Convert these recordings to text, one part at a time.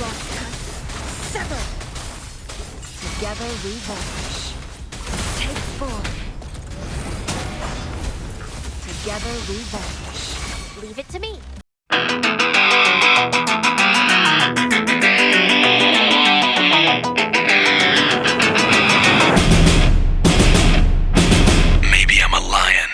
Sever. Together we vanish. Take form. Together we vanish. Leave it to me. Maybe I'm a lion.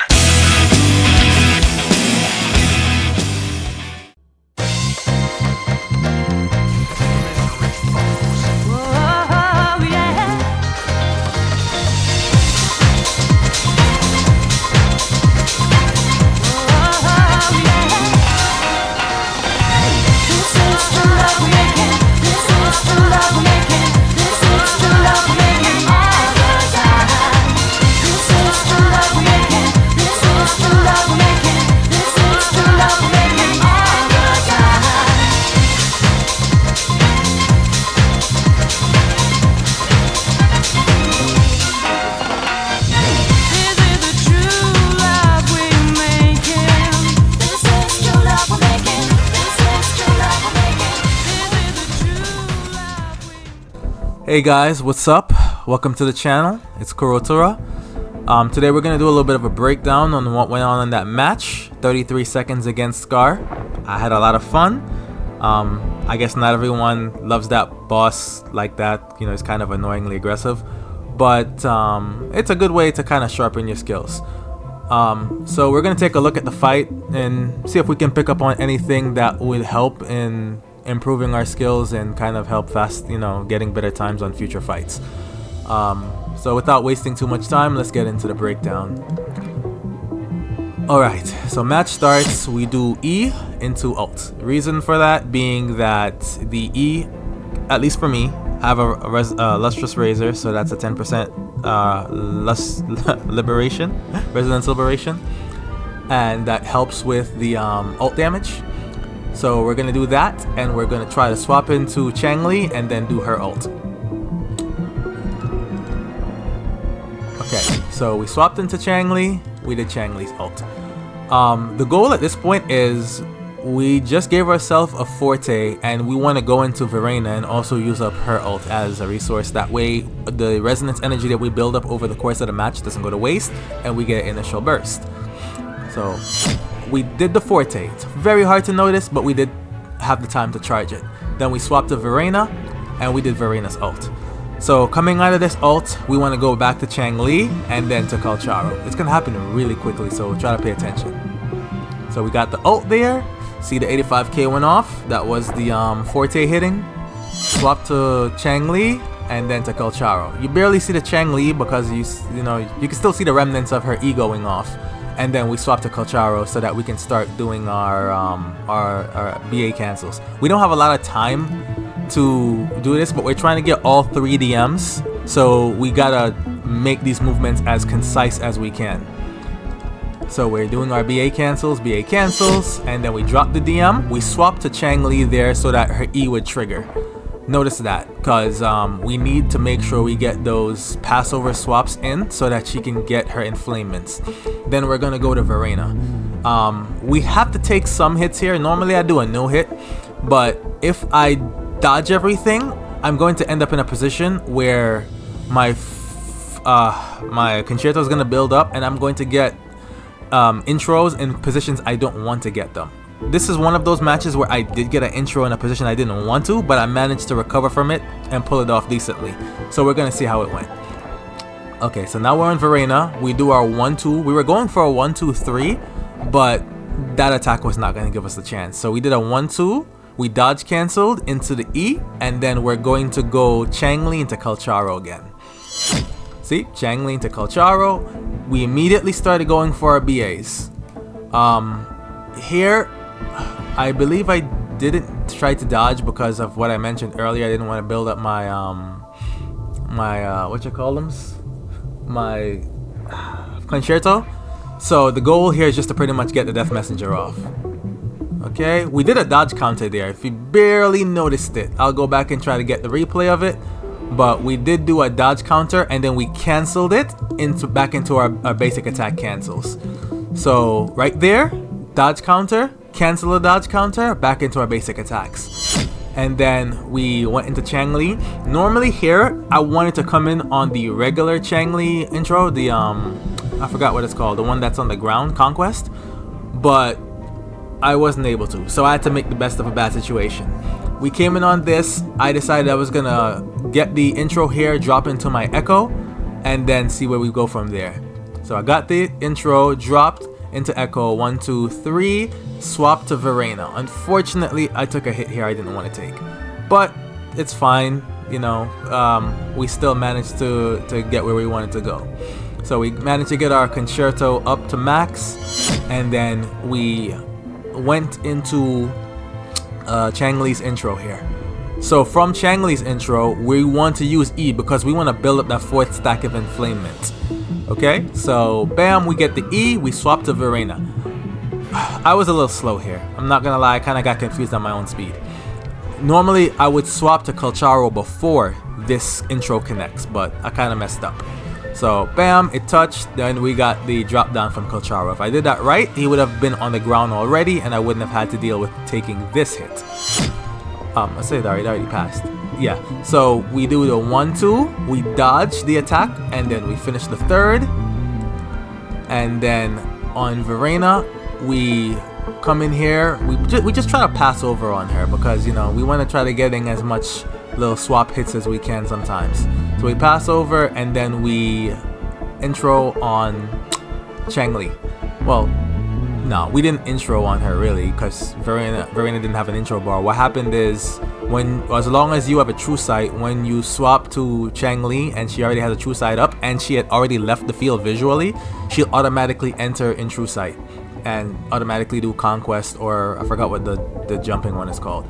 Hey guys, what's up? Welcome to the channel. It's Kurotora. Today we're gonna do a little bit of a breakdown on what went on in that match. 33 seconds against Scar. I had a lot of fun. I guess not everyone loves that boss like that. You know, it's kind of annoyingly aggressive, but it's a good way to kind of sharpen your skills. So we're gonna take a look at the fight and see if we can pick up on anything that would help in improving our skills and kind of help getting better times on future fights. So without wasting too much time, let's get into the breakdown. Alright, so match starts, we do E into ult. Reason for that being that the E, at least for me, have a lustrous razor, so that's a 10% resonance liberation, and that helps with the ult damage. So we're gonna do that, and we're gonna try to swap into Changli and then do her ult. Okay, so we swapped into Changli, we did Changli's ult. The goal at this point is we just gave ourselves a forte and we want to go into Verena and also use up her ult as a resource. That way the resonance energy that we build up over the course of the match doesn't go to waste and we get initial burst. So we did the forte. It's very hard to notice, but we did have the time to charge it. Then we swapped to Verena, and we did Verena's ult. So coming out of this ult, we want to go back to Changli, and then to Calcharo. It's going to happen really quickly, so try to pay attention. So we got the ult there. See the 85k went off. That was the forte hitting. Swap to Changli, and then to Calcharo. You barely see the Changli because you can still see the remnants of her E going off. And then we swap to Calcharo so that we can start doing our BA cancels. We don't have a lot of time to do this, but we're trying to get all 3 DMs, so we gotta make these movements as concise as we can. So we're doing our BA cancels, and then we drop the DM. We swap to Changli there so that her E would trigger. Notice that, because we need to make sure we get those passover swaps in so that she can get her inflamements. Then we're going to go to Verena. We have to take some hits here. Normally I do a no hit, but if I dodge everything, I'm going to end up in a position where my concerto is going to build up and I'm going to get intros in positions I don't want to get them. This is one of those matches where I did get an intro in a position I didn't want to, but I managed to recover from it and pull it off decently. So we're going to see how it went. Okay, so now we're on Verena. We do our 1-2. We were going for a 1-2-3, but that attack was not going to give us the chance. So we did a 1-2. We dodge canceled into the E, and then we're going to go Changli into Calcharo again. See, Changli into Calcharo. We immediately started going for our BAs. Here, I believe I didn't try to dodge because of what I mentioned earlier. I didn't want to build up my my concerto. So the goal here is just to pretty much get the Death Messenger off. Okay, we did a dodge counter there. If you barely noticed it, I'll go back and try to get the replay of it. But we did do a dodge counter and then we canceled it back into our basic attack cancels. So right there, dodge counter, cancel a dodge counter, back into our basic attacks. and then we went into Changli. Normally here, I wanted to come in on the regular Changli intro, the I forgot what it's called, the one that's on the ground, Conquest, but I wasn't able to, so I had to make the best of a bad situation. We came in on this. I decided I was gonna get the intro here, drop into my Echo, and then see where we go from there. So I got the intro, dropped into Echo, 1, 2, 3, swapped to Verena. Unfortunately, I took a hit here I didn't want to take, but it's fine, you know. We still managed to get where we wanted to go. So we managed to get our concerto up to max, and then we went into Changli's intro here. So from Changli's intro, we want to use E because we want to build up that 4th stack of inflamement. Okay, so bam, we get the E, we swap to Verena. I was a little slow here, I'm not gonna lie, I kind of got confused on my own speed. Normally I would swap to Calcharo before this intro connects, but I kind of messed up. So bam, it touched, then we got the drop down from Calcharo. If I did that right, he would have been on the ground already and I wouldn't have had to deal with taking this hit. I said it already passed. Yeah, so we do the 1, 2, we dodge the attack, and then we finish the 3rd. And then on Verena, we come in here, we just try to pass over on her because, you know, we want to try to get in as much little swap hits as we can sometimes. So we pass over and then we intro on Changli. Well, no, we didn't intro on her really because Verena didn't have an intro bar. What happened is as long as you have a true sight, when you swap to Changli and she already has a true sight up and she had already left the field visually, she'll automatically enter in true sight and automatically do Conquest, or I forgot what the jumping one is called.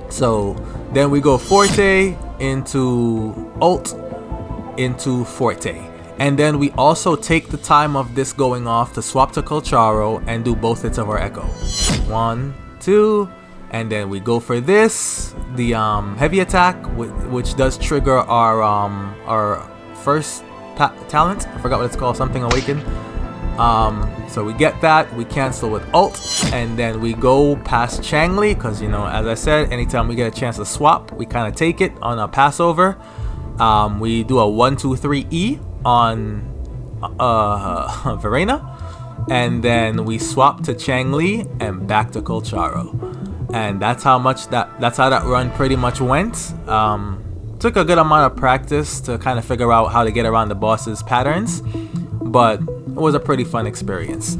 So then we go Forte into Ult into Forte, and then we also take the time of this going off to swap to Calcharo and do both hits of our Echo. 1, 2, and then we go for this, the heavy attack, which does trigger our first talent. I forgot what it's called, something awaken. So we get that, we cancel with ult, and then we go past Changli because, you know, as I said, anytime we get a chance to swap, we kind of take it on a passover. We do a 1, 2, 3 E on Verena, and then we swap to Changli and back to Calcharo, and that's how that run pretty much went. Took a good amount of practice to kind of figure out how to get around the boss's patterns, but it was a pretty fun experience.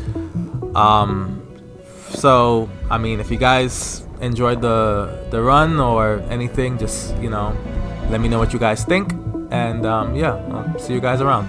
So I mean, if you guys enjoyed the run or anything, just, you know, let me know what you guys think, and yeah, I'll see you guys around.